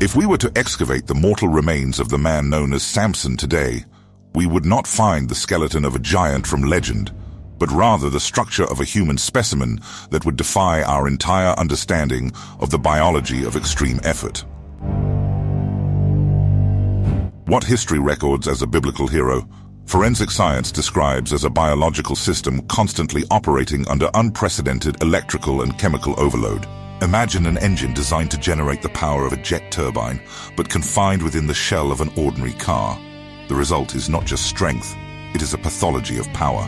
If we were to excavate the mortal remains of the man known as Samson today, we would not find the skeleton of a giant from legend, but rather the structure of a human specimen that would defy our entire understanding of the biology of extreme effort. What history records as a biblical hero, forensic science describes as a biological system constantly operating under unprecedented electrical and chemical overload. Imagine an engine designed to generate the power of a jet turbine, but confined within the shell of an ordinary car. The result is not just strength, it is a pathology of power.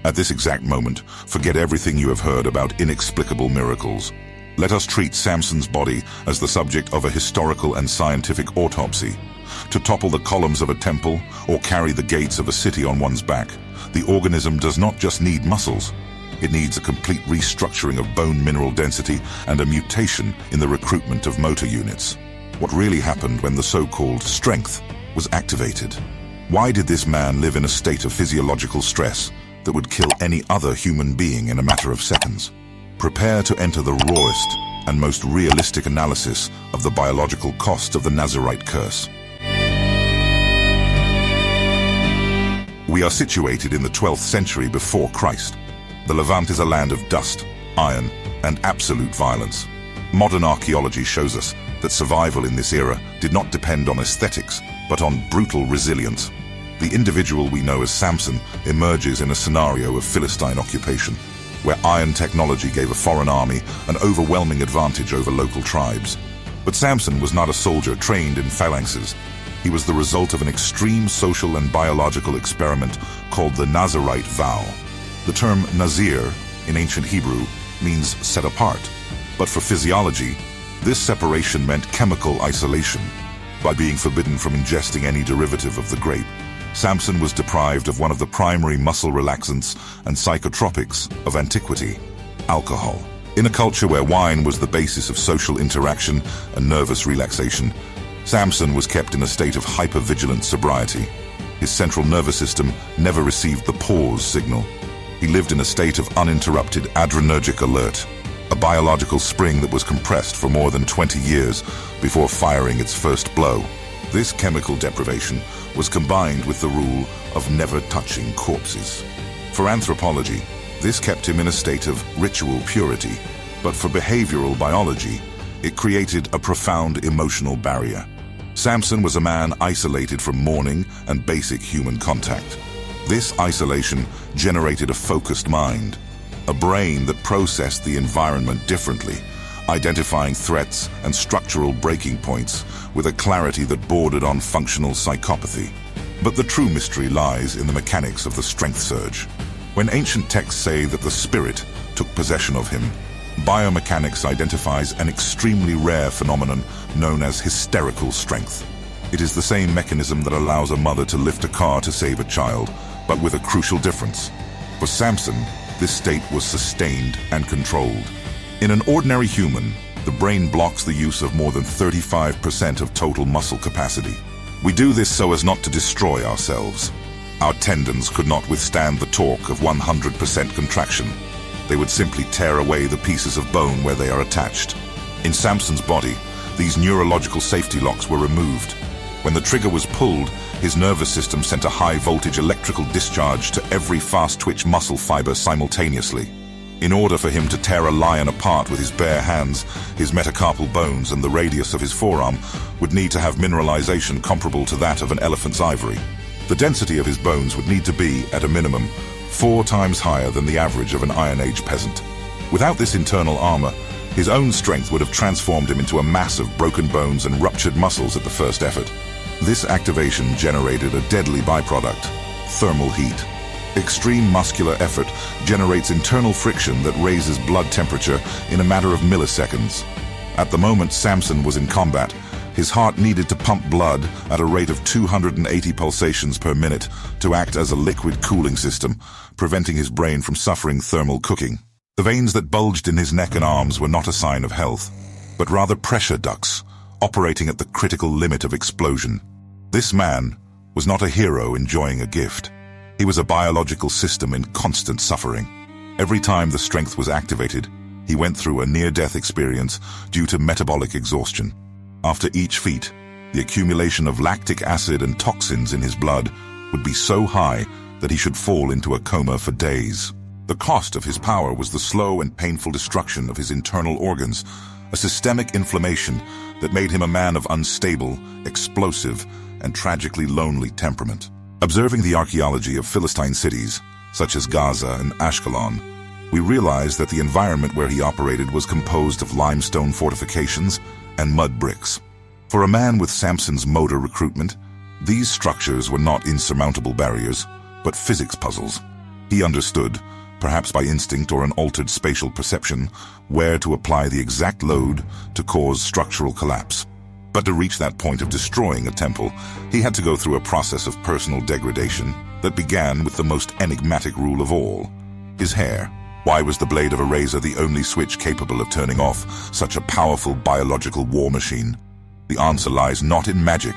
At this exact moment, forget everything you have heard about inexplicable miracles. Let us treat Samson's body as the subject of a historical and scientific autopsy. To topple the columns of a temple or carry the gates of a city on one's back, the organism does not just need muscles. It needs a complete restructuring of bone mineral density and a mutation in the recruitment of motor units. What really happened when the so-called strength was activated? Why did this man live in a state of physiological stress that would kill any other human being in a matter of seconds? Prepare to enter the rawest and most realistic analysis of the biological cost of the Nazirite curse. We are situated in the 12th century before Christ. The Levant is a land of dust, iron, and absolute violence. Modern archaeology shows us that survival in this era did not depend on aesthetics, but on brutal resilience. The individual we know as Samson emerges in a scenario of Philistine occupation, where iron technology gave a foreign army an overwhelming advantage over local tribes. But Samson was not a soldier trained in phalanxes. He was the result of an extreme social and biological experiment called the Nazarite vow. The term Nazir, in ancient Hebrew, means set apart. But for physiology, this separation meant chemical isolation. By being forbidden from ingesting any derivative of the grape, Samson was deprived of one of the primary muscle relaxants and psychotropics of antiquity, alcohol. In a culture where wine was the basis of social interaction and nervous relaxation, Samson was kept in a state of hypervigilant sobriety. His central nervous system never received the pause signal. He lived in a state of uninterrupted adrenergic alert, a biological spring that was compressed for more than 20 years before firing its first blow. This chemical deprivation was combined with the rule of never touching corpses. For anthropology, this kept him in a state of ritual purity, but for behavioral biology, it created a profound emotional barrier. Samson was a man isolated from mourning and basic human contact. This isolation generated a focused mind, a brain that processed the environment differently, identifying threats and structural breaking points with a clarity that bordered on functional psychopathy. But the true mystery lies in the mechanics of the strength surge. When ancient texts say that the spirit took possession of him, biomechanics identifies an extremely rare phenomenon known as hysterical strength. It is the same mechanism that allows a mother to lift a car to save a child, but with a crucial difference. For Samson, this state was sustained and controlled. In an ordinary human, the brain blocks the use of more than 35% of total muscle capacity. We do this so as not to destroy ourselves. Our tendons could not withstand the torque of 100% contraction. They would simply tear away the pieces of bone where they are attached. In Samson's body, these neurological safety locks were removed. When the trigger was pulled, his nervous system sent a high-voltage electrical discharge to every fast-twitch muscle fiber simultaneously. In order for him to tear a lion apart with his bare hands, his metacarpal bones and the radius of his forearm would need to have mineralization comparable to that of an elephant's ivory. The density of his bones would need to be, at a minimum, 4 times higher than the average of an Iron Age peasant. Without this internal armor, his own strength would have transformed him into a mass of broken bones and ruptured muscles at the first effort. This activation generated a deadly byproduct: thermal heat. Extreme muscular effort generates internal friction that raises blood temperature in a matter of milliseconds. At the moment Samson was in combat, his heart needed to pump blood at a rate of 280 pulsations per minute to act as a liquid cooling system, preventing his brain from suffering thermal cooking. The veins that bulged in his neck and arms were not a sign of health, but rather pressure ducts, operating at the critical limit of explosion. This man was not a hero enjoying a gift. He was a biological system in constant suffering. Every time the strength was activated, He went through a near-death experience due to metabolic exhaustion. After each feat, the accumulation of lactic acid and toxins in his blood would be so high that he should fall into a coma for days. The cost of his power was the slow and painful destruction of his internal organs, a systemic inflammation that made him a man of unstable, explosive, and tragically lonely temperament. Observing the archaeology of Philistine cities, such as Gaza and Ashkelon, we realize that the environment where he operated was composed of limestone fortifications and mud bricks. For a man with Samson's motor recruitment, these structures were not insurmountable barriers, but physics puzzles. He understood, perhaps by instinct or an altered spatial perception, where to apply the exact load to cause structural collapse. But to reach that point of destroying a temple, he had to go through a process of personal degradation that began with the most enigmatic rule of all: his hair. Why was the blade of a razor the only switch capable of turning off such a powerful biological war machine? The answer lies not in magic,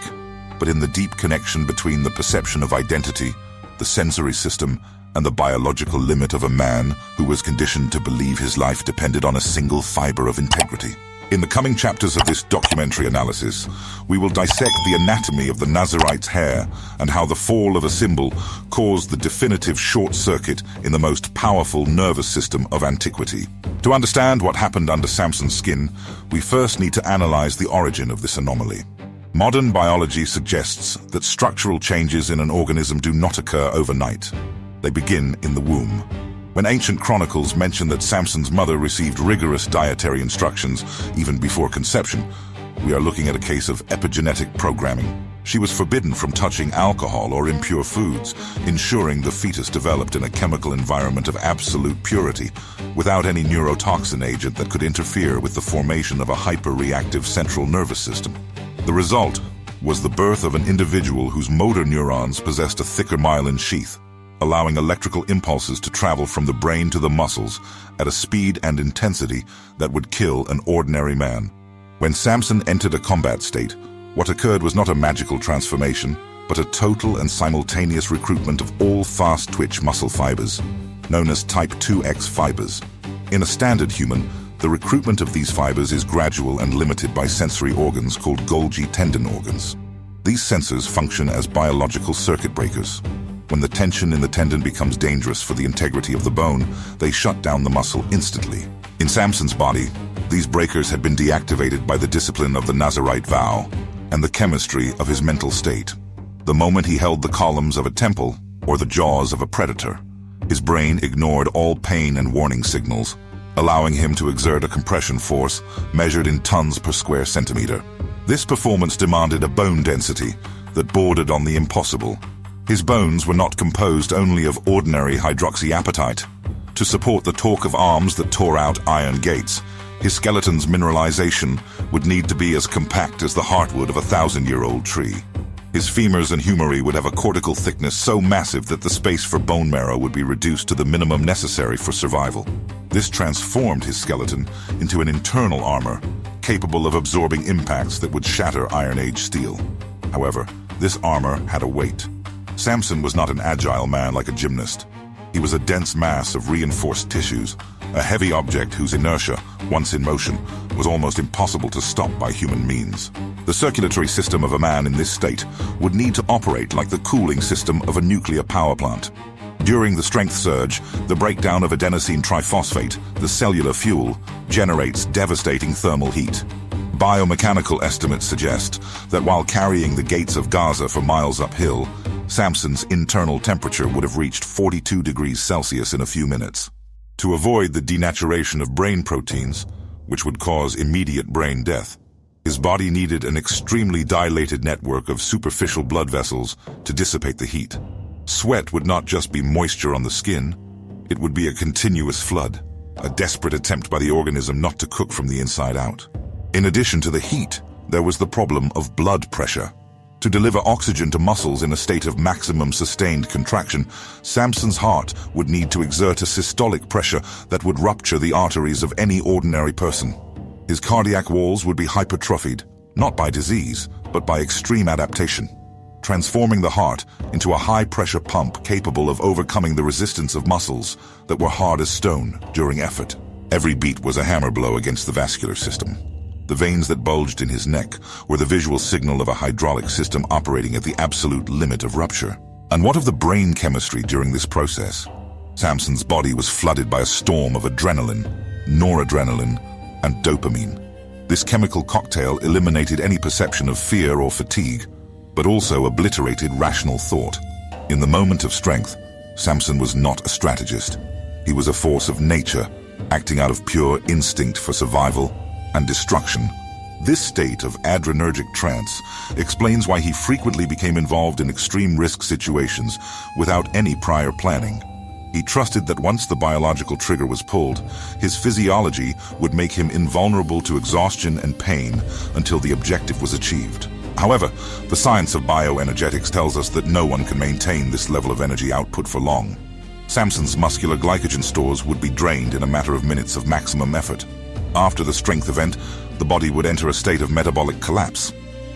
but in the deep connection between the perception of identity, the sensory system, and the biological limit of a man who was conditioned to believe his life depended on a single fiber of integrity. In the coming chapters of this documentary analysis, we will dissect the anatomy of the Nazirite's hair and how the fall of a symbol caused the definitive short circuit in the most powerful nervous system of antiquity. To understand what happened under Samson's skin, we first need to analyze the origin of this anomaly. Modern biology suggests that structural changes in an organism do not occur overnight. They begin in the womb. When ancient chronicles mention that Samson's mother received rigorous dietary instructions even before conception, we are looking at a case of epigenetic programming. She was forbidden from touching alcohol or impure foods, ensuring the fetus developed in a chemical environment of absolute purity, without any neurotoxin agent that could interfere with the formation of a hyper-reactive central nervous system. The result was the birth of an individual whose motor neurons possessed a thicker myelin sheath, allowing electrical impulses to travel from the brain to the muscles at a speed and intensity that would kill an ordinary man. When Samson entered a combat state, what occurred was not a magical transformation, but a total and simultaneous recruitment of all fast-twitch muscle fibers, known as type 2X fibers. In a standard human, the recruitment of these fibers is gradual and limited by sensory organs called Golgi tendon organs. These sensors function as biological circuit breakers. When the tension in the tendon becomes dangerous for the integrity of the bone, they shut down the muscle instantly. In Samson's body, these breakers had been deactivated by the discipline of the Nazirite vow and the chemistry of his mental state. The moment he held the columns of a temple or the jaws of a predator, his brain ignored all pain and warning signals, allowing him to exert a compression force measured in tons per square centimeter. This performance demanded a bone density that bordered on the impossible. His bones were not composed only of ordinary hydroxyapatite. To support the torque of arms that tore out iron gates, his skeleton's mineralization would need to be as compact as the heartwood of a 1,000-year-old tree. His femurs and humeri would have a cortical thickness so massive that the space for bone marrow would be reduced to the minimum necessary for survival. This transformed his skeleton into an internal armor, capable of absorbing impacts that would shatter Iron Age steel. However, this armor had a weight. Samson was not an agile man like a gymnast. He was a dense mass of reinforced tissues, a heavy object whose inertia, once in motion, was almost impossible to stop by human means. The circulatory system of a man in this state would need to operate like the cooling system of a nuclear power plant. During the strength surge, the breakdown of adenosine triphosphate, the cellular fuel, generates devastating thermal heat. Biomechanical estimates suggest that while carrying the gates of Gaza for miles uphill, Samson's internal temperature would have reached 42 degrees Celsius in a few minutes. To avoid the denaturation of brain proteins, which would cause immediate brain death, his body needed an extremely dilated network of superficial blood vessels to dissipate the heat. Sweat would not just be moisture on the skin, it would be a continuous flood, a desperate attempt by the organism not to cook from the inside out. In addition to the heat, there was the problem of blood pressure. To deliver oxygen to muscles in a state of maximum sustained contraction, Samson's heart would need to exert a systolic pressure that would rupture the arteries of any ordinary person. His cardiac walls would be hypertrophied, not by disease, but by extreme adaptation, transforming the heart into a high-pressure pump capable of overcoming the resistance of muscles that were hard as stone during effort. Every beat was a hammer blow against the vascular system. The veins that bulged in his neck were the visual signal of a hydraulic system operating at the absolute limit of rupture. And what of the brain chemistry during this process? Samson's body was flooded by a storm of adrenaline, noradrenaline, and dopamine. This chemical cocktail eliminated any perception of fear or fatigue, but also obliterated rational thought. In the moment of strength, Samson was not a strategist. He was a force of nature, acting out of pure instinct for survival and destruction. This state of adrenergic trance explains why he frequently became involved in extreme risk situations without any prior planning. He trusted that once the biological trigger was pulled, his physiology would make him invulnerable to exhaustion and pain until the objective was achieved. However, the science of bioenergetics tells us that no one can maintain this level of energy output for long. Samson's muscular glycogen stores would be drained in a matter of minutes of maximum effort. After the strength event, the body would enter a state of metabolic collapse.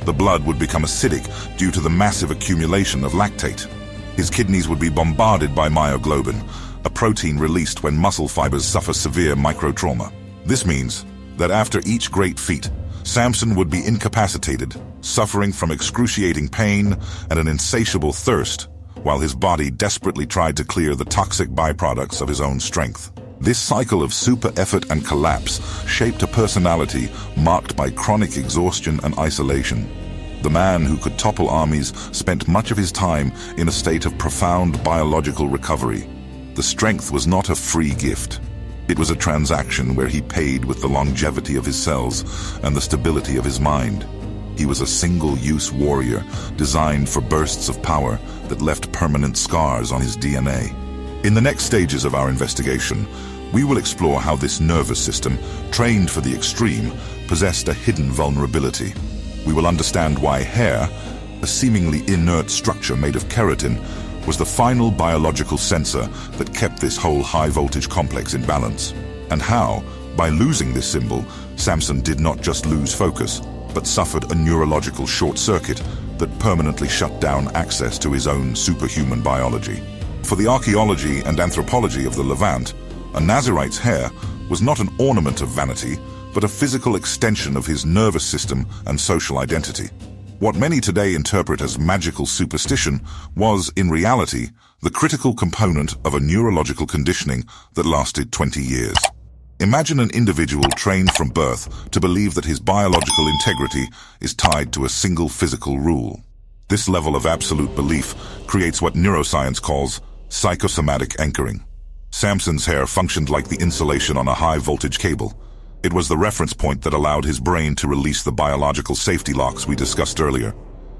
The blood would become acidic due to the massive accumulation of lactate. His kidneys would be bombarded by myoglobin, a protein released when muscle fibers suffer severe microtrauma. This means that after each great feat, Samson would be incapacitated, suffering from excruciating pain and an insatiable thirst, while his body desperately tried to clear the toxic byproducts of his own strength. This cycle of super effort and collapse shaped a personality marked by chronic exhaustion and isolation. The man who could topple armies spent much of his time in a state of profound biological recovery. The strength was not a free gift. It was a transaction where he paid with the longevity of his cells and the stability of his mind. He was a single-use warrior designed for bursts of power that left permanent scars on his DNA. In the next stages of our investigation, we will explore how this nervous system, trained for the extreme, possessed a hidden vulnerability. We will understand why hair, a seemingly inert structure made of keratin, was the final biological sensor that kept this whole high-voltage complex in balance, and how, by losing this symbol, Samson did not just lose focus, but suffered a neurological short circuit that permanently shut down access to his own superhuman biology. For the archaeology and anthropology of the Levant, a Nazirite's hair was not an ornament of vanity, but a physical extension of his nervous system and social identity. What many today interpret as magical superstition was, in reality, the critical component of a neurological conditioning that lasted 20 years. Imagine an individual trained from birth to believe that his biological integrity is tied to a single physical rule. This level of absolute belief creates what neuroscience calls psychosomatic anchoring. Samson's hair functioned like the insulation on a high-voltage cable. It was the reference point that allowed his brain to release the biological safety locks we discussed earlier.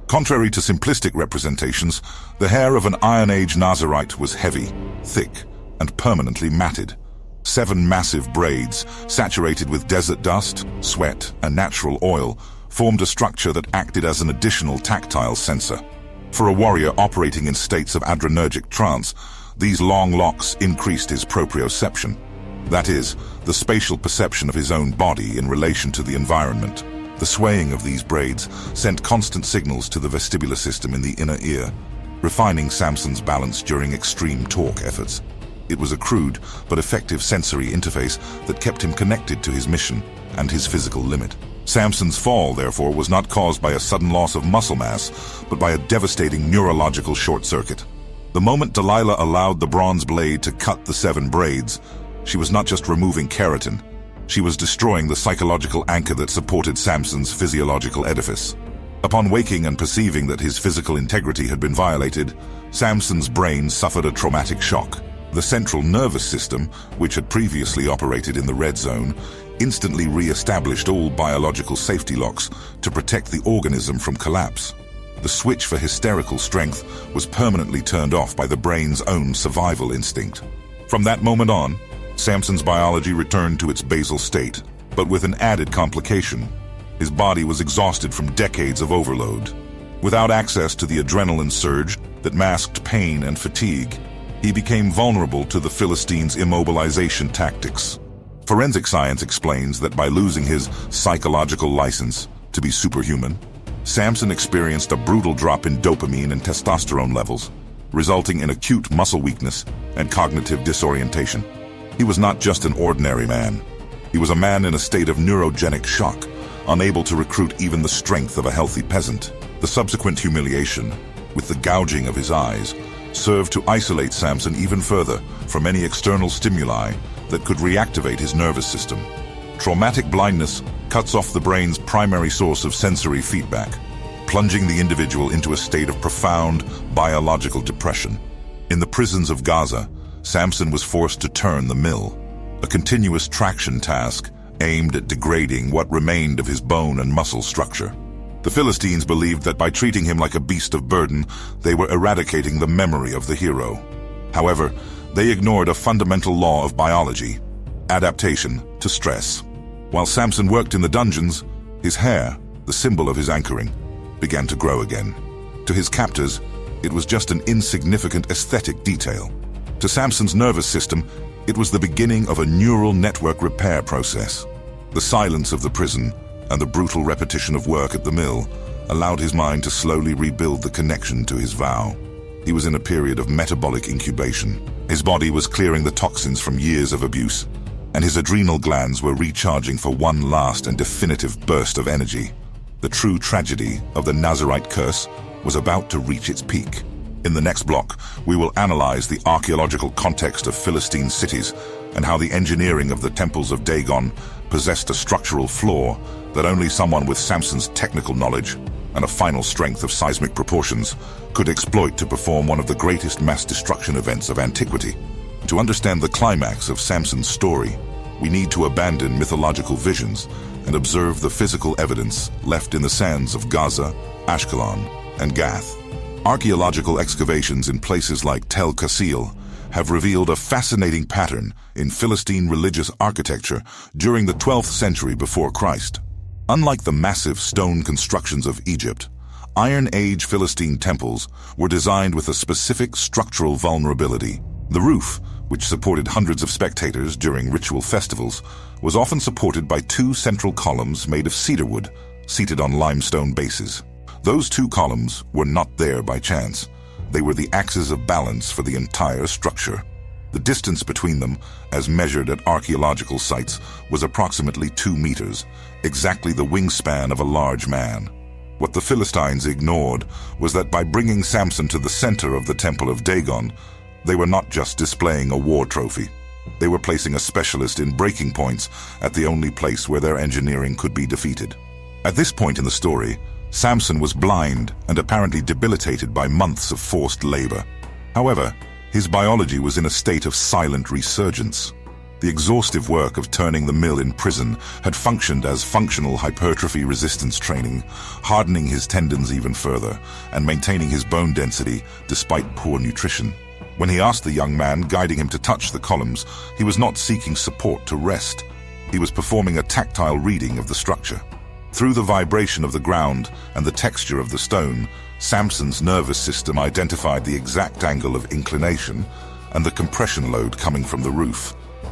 Contrary to simplistic representations, the hair of an Iron Age Nazarite was heavy, thick, and permanently matted. 7 massive braids, saturated with desert dust, sweat, and natural oil, formed a structure that acted as an additional tactile sensor. For a warrior operating in states of adrenergic trance, these long locks increased his proprioception. That is, the spatial perception of his own body in relation to the environment. The swaying of these braids sent constant signals to the vestibular system in the inner ear, refining Samson's balance during extreme torque efforts. It was a crude but effective sensory interface that kept him connected to his mission and his physical limit. Samson's fall, therefore, was not caused by a sudden loss of muscle mass, but by a devastating neurological short circuit. The moment Delilah allowed the bronze blade to cut the 7 braids, she was not just removing keratin, she was destroying the psychological anchor that supported Samson's physiological edifice. Upon waking and perceiving that his physical integrity had been violated, Samson's brain suffered a traumatic shock. The central nervous system, which had previously operated in the red zone, instantly re-established all biological safety locks to protect the organism from collapse. The switch for hysterical strength was permanently turned off by the brain's own survival instinct. From that moment on, Samson's biology returned to its basal state, but with an added complication. His body was exhausted from decades of overload. Without access to the adrenaline surge that masked pain and fatigue, he became vulnerable to the Philistines' immobilization tactics. Forensic science explains that by losing his psychological license to be superhuman, Samson experienced a brutal drop in dopamine and testosterone levels, resulting in acute muscle weakness and cognitive disorientation. He was not just an ordinary man. He was a man in a state of neurogenic shock, unable to recruit even the strength of a healthy peasant. The subsequent humiliation, with the gouging of his eyes, served to isolate Samson even further from any external stimuli that could reactivate his nervous system. Traumatic blindness cuts off the brain's primary source of sensory feedback, plunging the individual into a state of profound biological depression. In the prisons of Gaza, Samson was forced to turn the mill, a continuous traction task aimed at degrading what remained of his bone and muscle structure. The Philistines believed that by treating him like a beast of burden, they were eradicating the memory of the hero. However, they ignored a fundamental law of biology: adaptation to stress. While Samson worked in the dungeons, his hair, the symbol of his anchoring, began to grow again. To his captors, it was just an insignificant aesthetic detail. To Samson's nervous system, it was the beginning of a neural network repair process. The silence of the prison and the brutal repetition of work at the mill allowed his mind to slowly rebuild the connection to his vow. He was in a period of metabolic incubation. His body was clearing the toxins from years of abuse, and his adrenal glands were recharging for one last and definitive burst of energy. The true tragedy of the Nazirite curse was about to reach its peak. In the next block, we will analyze the archaeological context of Philistine cities and how the engineering of the temples of Dagon possessed a structural flaw that only someone with Samson's technical knowledge and a final strength of seismic proportions could exploit to perform one of the greatest mass destruction events of antiquity. To understand the climax of Samson's story, we need to abandon mythological visions and observe the physical evidence left in the sands of Gaza, Ashkelon, and Gath. Archaeological excavations in places like Tel Qasil have revealed a fascinating pattern in Philistine religious architecture during the 12th century before Christ. Unlike the massive stone constructions of Egypt, Iron Age Philistine temples were designed with a specific structural vulnerability. The roof, which supported hundreds of spectators during ritual festivals, was often supported by two central columns made of cedar wood, seated on limestone bases. Those two columns were not there by chance. They were the axes of balance for the entire structure. The distance between them, as measured at archaeological sites, was approximately 2 meters, exactly the wingspan of a large man. What the Philistines ignored was that by bringing Samson to the center of the Temple of Dagon, they were not just displaying a war trophy. They were placing a specialist in breaking points at the only place where their engineering could be defeated. At this point in the story, Samson was blind and apparently debilitated by months of forced labor. However, his biology was in a state of silent resurgence. The exhaustive work of turning the mill in prison had functioned as functional hypertrophy resistance training, hardening his tendons even further and maintaining his bone density despite poor nutrition. When he asked the young man guiding him to touch the columns, he was not seeking support to rest. He was performing a tactile reading of the structure. Through the vibration of the ground and the texture of the stone, Samson's nervous system identified the exact angle of inclination and the compression load coming from the roof,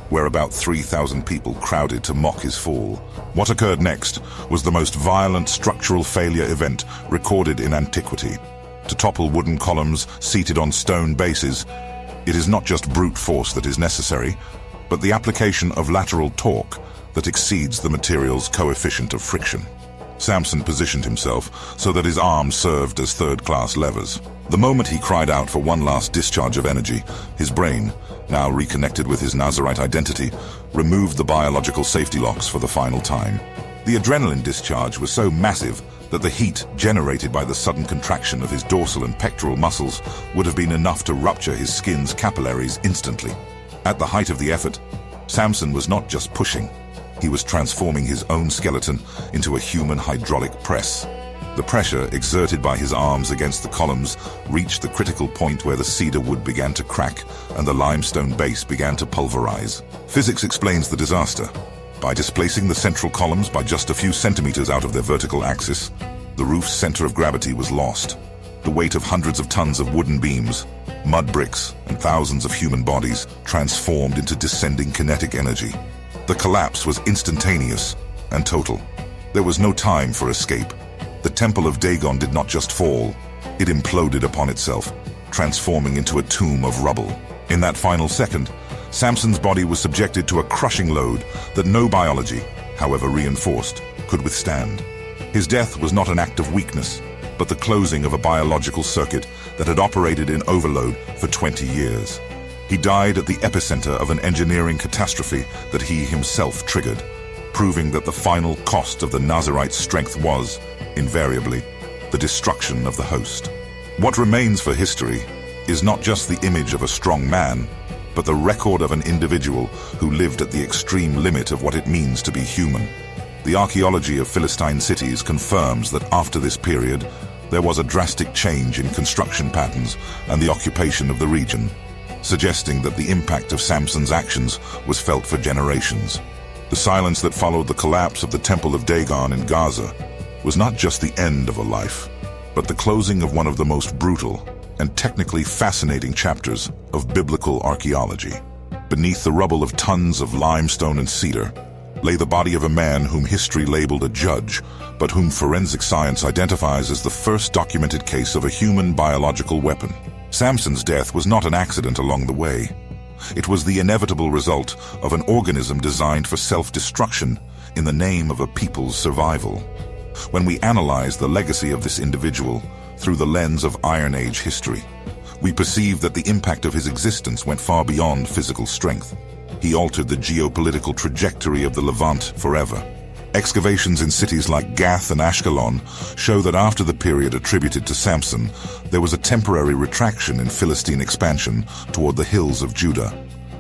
where about 3,000 people crowded to mock his fall. What occurred next was the most violent structural failure event recorded in antiquity. To topple wooden columns seated on stone bases, it is not just brute force that is necessary, but the application of lateral torque that exceeds the material's coefficient of friction. Samson positioned himself so that his arms served as third-class levers. The moment he cried out for one last discharge of energy, his brain, now reconnected with his Nazirite identity, removed the biological safety locks for the final time. The adrenaline discharge was so massive that the heat generated by the sudden contraction of his dorsal and pectoral muscles would have been enough to rupture his skin's capillaries instantly. At the height of the effort, Samson was not just pushing, he was transforming his own skeleton into a human hydraulic press. The pressure exerted by his arms against the columns reached the critical point where the cedar wood began to crack and the limestone base began to pulverize. Physics explains the disaster. By displacing the central columns by just a few centimeters out of their vertical axis, the roof's center of gravity was lost. The weight of hundreds of tons of wooden beams, mud bricks, and thousands of human bodies transformed into descending kinetic energy. The collapse was instantaneous and total. There was no time for escape. The Temple of Dagon did not just fall, it imploded upon itself, transforming into a tomb of rubble. In that final second, Samson's body was subjected to a crushing load that no biology, however reinforced, could withstand. His death was not an act of weakness, but the closing of a biological circuit that had operated in overload for 20 years. He died at the epicenter of an engineering catastrophe that he himself triggered, proving that the final cost of the Nazirite's strength was, invariably, the destruction of the host. What remains for history is not just the image of a strong man, but the record of an individual who lived at the extreme limit of what it means to be human. The archaeology of Philistine cities confirms that after this period, there was a drastic change in construction patterns and the occupation of the region, suggesting that the impact of Samson's actions was felt for generations. The silence that followed the collapse of the Temple of Dagon in Gaza was not just the end of a life, but the closing of one of the most brutal and technically fascinating chapters of biblical archaeology. Beneath the rubble of tons of limestone and cedar lay the body of a man whom history labeled a judge, but whom forensic science identifies as the first documented case of a human biological weapon. Samson's death was not an accident along the way. It was the inevitable result of an organism designed for self-destruction in the name of a people's survival. When we analyze the legacy of this individual through the lens of Iron Age history, we perceive that the impact of his existence went far beyond physical strength. He altered the geopolitical trajectory of the Levant forever. Excavations in cities like Gath and Ashkelon show that after the period attributed to Samson, there was a temporary retraction in Philistine expansion toward the hills of Judah.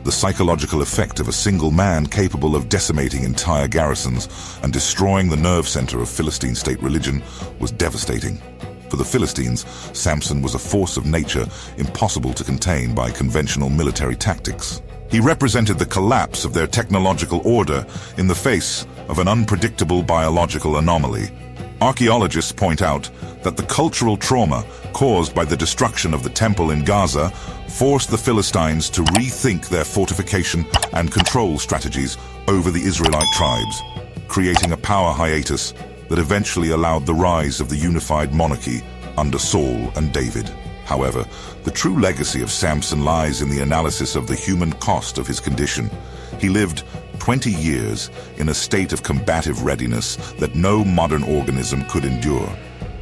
The psychological effect of a single man capable of decimating entire garrisons and destroying the nerve center of Philistine state religion was devastating. For the Philistines, Samson was a force of nature impossible to contain by conventional military tactics. He represented the collapse of their technological order in the face of an unpredictable biological anomaly. Archaeologists point out that the cultural trauma caused by the destruction of the temple in Gaza forced the Philistines to rethink their fortification and control strategies over the Israelite tribes, creating a power hiatus that eventually allowed the rise of the unified monarchy under Saul and David. However, the true legacy of Samson lies in the analysis of the human cost of his condition. He lived 20 years in a state of combative readiness that no modern organism could endure.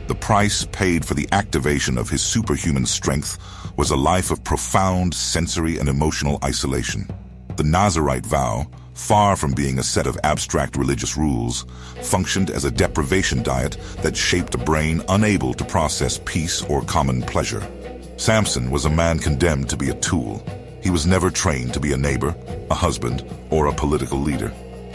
The price paid for the activation of his superhuman strength was a life of profound sensory and emotional isolation. The Nazirite vow, far from being a set of abstract religious rules, functioned as a deprivation diet that shaped a brain unable to process peace or common pleasure. Samson was a man condemned to be a tool. He was never trained to be a neighbor, a husband, or a political leader.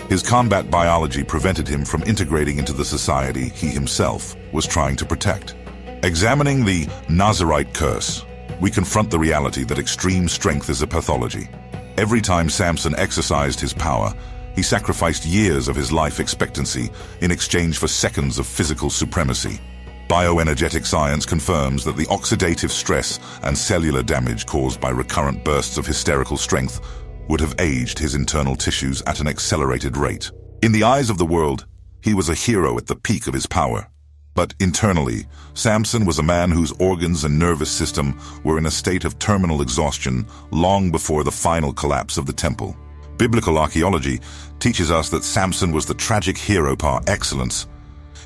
His combat biology prevented him from integrating into the society he himself was trying to protect. Examining the Nazirite curse, we confront the reality that extreme strength is a pathology. Every time Samson exercised his power, he sacrificed years of his life expectancy in exchange for seconds of physical supremacy. Bioenergetic science confirms that the oxidative stress and cellular damage caused by recurrent bursts of hysterical strength would have aged his internal tissues at an accelerated rate. In the eyes of the world, he was a hero at the peak of his power. But internally, Samson was a man whose organs and nervous system were in a state of terminal exhaustion long before the final collapse of the temple. Biblical archaeology teaches us that Samson was the tragic hero par excellence.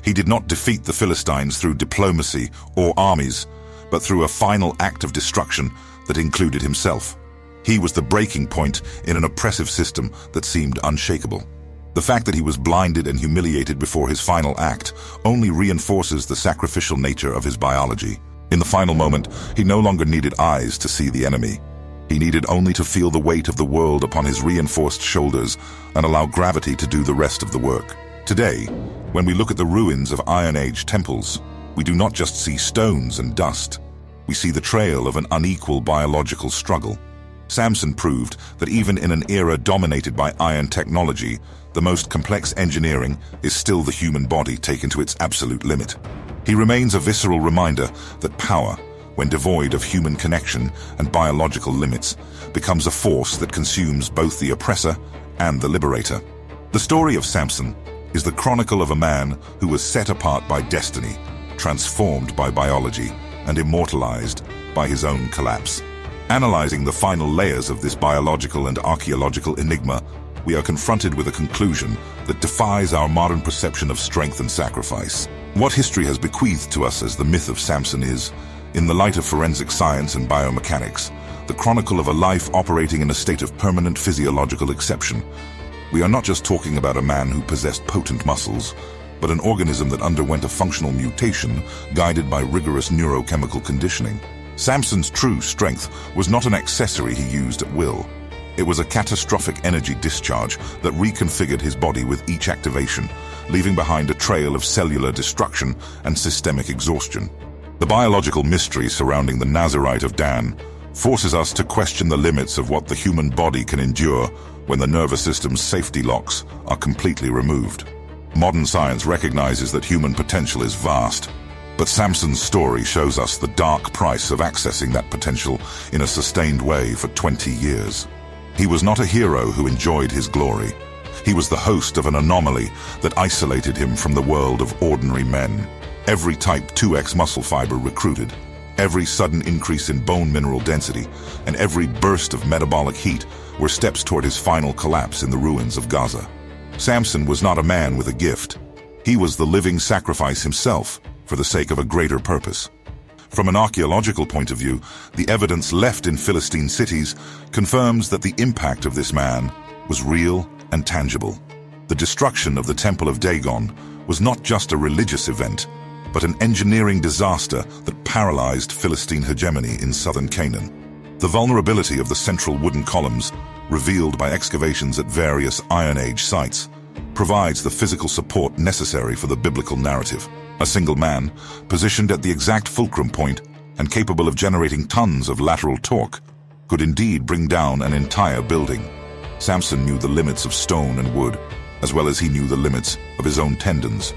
He did not defeat the Philistines through diplomacy or armies, but through a final act of destruction that included himself. He was the breaking point in an oppressive system that seemed unshakable. The fact that he was blinded and humiliated before his final act only reinforces the sacrificial nature of his biology. In the final moment, he no longer needed eyes to see the enemy. He needed only to feel the weight of the world upon his reinforced shoulders and allow gravity to do the rest of the work. Today, when we look at the ruins of Iron Age temples, we do not just see stones and dust. We see the trail of an unequal biological struggle. Samson proved that even in an era dominated by iron technology, the most complex engineering is still the human body taken to its absolute limit. He remains a visceral reminder that power, when devoid of human connection and biological limits, becomes a force that consumes both the oppressor and the liberator. The story of Samson is the chronicle of a man who was set apart by destiny, transformed by biology, and immortalized by his own collapse. Analyzing the final layers of this biological and archaeological enigma, we are confronted with a conclusion that defies our modern perception of strength and sacrifice. What history has bequeathed to us as the myth of Samson is, in the light of forensic science and biomechanics, the chronicle of a life operating in a state of permanent physiological exception. We are not just talking about a man who possessed potent muscles, but an organism that underwent a functional mutation guided by rigorous neurochemical conditioning. Samson's true strength was not an accessory he used at will. It was a catastrophic energy discharge that reconfigured his body with each activation, leaving behind a trail of cellular destruction and systemic exhaustion. The biological mystery surrounding the Nazirite of Dan forces us to question the limits of what the human body can endure when the nervous system's safety locks are completely removed. Modern science recognizes that human potential is vast, but Samson's story shows us the dark price of accessing that potential in a sustained way for 20 years. He was not a hero who enjoyed his glory. He was the host of an anomaly that isolated him from the world of ordinary men. Every type 2X muscle fiber recruited, every sudden increase in bone mineral density, and every burst of metabolic heat were steps toward his final collapse in the ruins of Gaza. Samson was not a man with a gift. He was the living sacrifice himself for the sake of a greater purpose. From an archaeological point of view, the evidence left in Philistine cities confirms that the impact of this man was real and tangible. The destruction of the Temple of Dagon was not just a religious event, but an engineering disaster that paralyzed Philistine hegemony in southern Canaan. The vulnerability of the central wooden columns, revealed by excavations at various Iron Age sites, provides the physical support necessary for the biblical narrative. A single man, positioned at the exact fulcrum point and capable of generating tons of lateral torque, could indeed bring down an entire building. Samson knew the limits of stone and wood, as well as he knew the limits of his own tendons.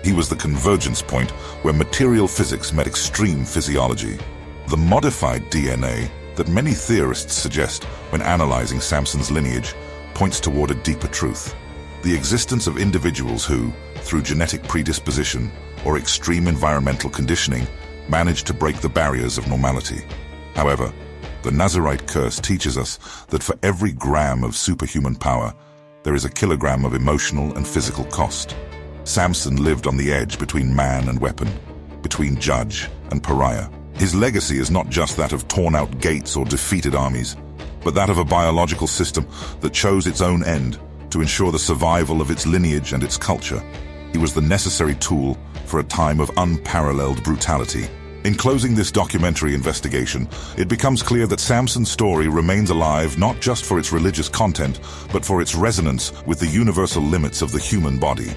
He was the convergence point where material physics met extreme physiology. The modified DNA that many theorists suggest when analyzing Samson's lineage points toward a deeper truth: the existence of individuals who, through genetic predisposition or extreme environmental conditioning, managed to break the barriers of normality. However, the Nazirite curse teaches us that for every gram of superhuman power, there is a kilogram of emotional and physical cost. Samson lived on the edge between man and weapon, between judge and pariah. His legacy is not just that of torn-out gates or defeated armies, but that of a biological system that chose its own end to ensure the survival of its lineage and its culture. He was the necessary tool for a time of unparalleled brutality. In closing this documentary investigation, it becomes clear that Samson's story remains alive not just for its religious content, but for its resonance with the universal limits of the human body.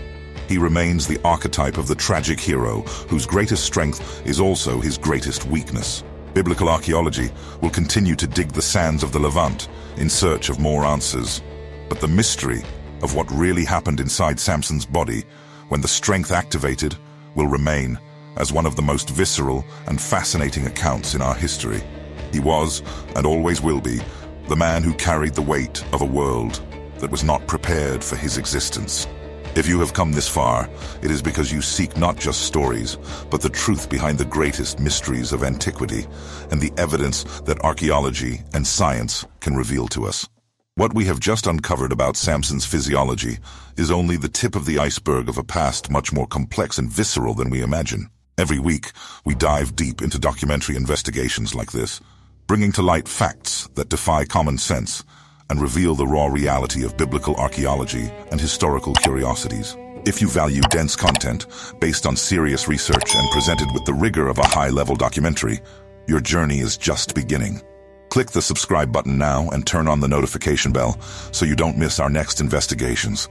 He remains the archetype of the tragic hero, whose greatest strength is also his greatest weakness. Biblical archaeology will continue to dig the sands of the Levant in search of more answers. But the mystery of what really happened inside Samson's body when the strength activated will remain as one of the most visceral and fascinating accounts in our history. He was, and always will be, the man who carried the weight of a world that was not prepared for his existence. If you have come this far, it is because you seek not just stories, but the truth behind the greatest mysteries of antiquity and the evidence that archaeology and science can reveal to us. What we have just uncovered about Samson's physiology is only the tip of the iceberg of a past much more complex and visceral than we imagine. Every week, we dive deep into documentary investigations like this, bringing to light facts that defy common sense and reveal the raw reality of biblical archaeology and historical curiosities. If you value dense content based on serious research and presented with the rigor of a high-level documentary, your journey is just beginning. Click the subscribe button now and turn on the notification bell so you don't miss our next investigations.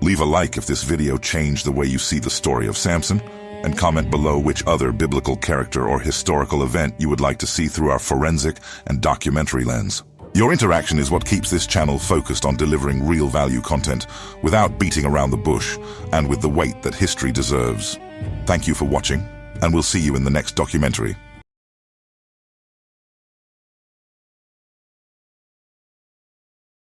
Leave a like if this video changed the way you see the story of Samson, and comment below which other biblical character or historical event you would like to see through our forensic and documentary lens. Your interaction is what keeps this channel focused on delivering real value content without beating around the bush and with the weight that history deserves. Thank you for watching, and we'll see you in the next documentary.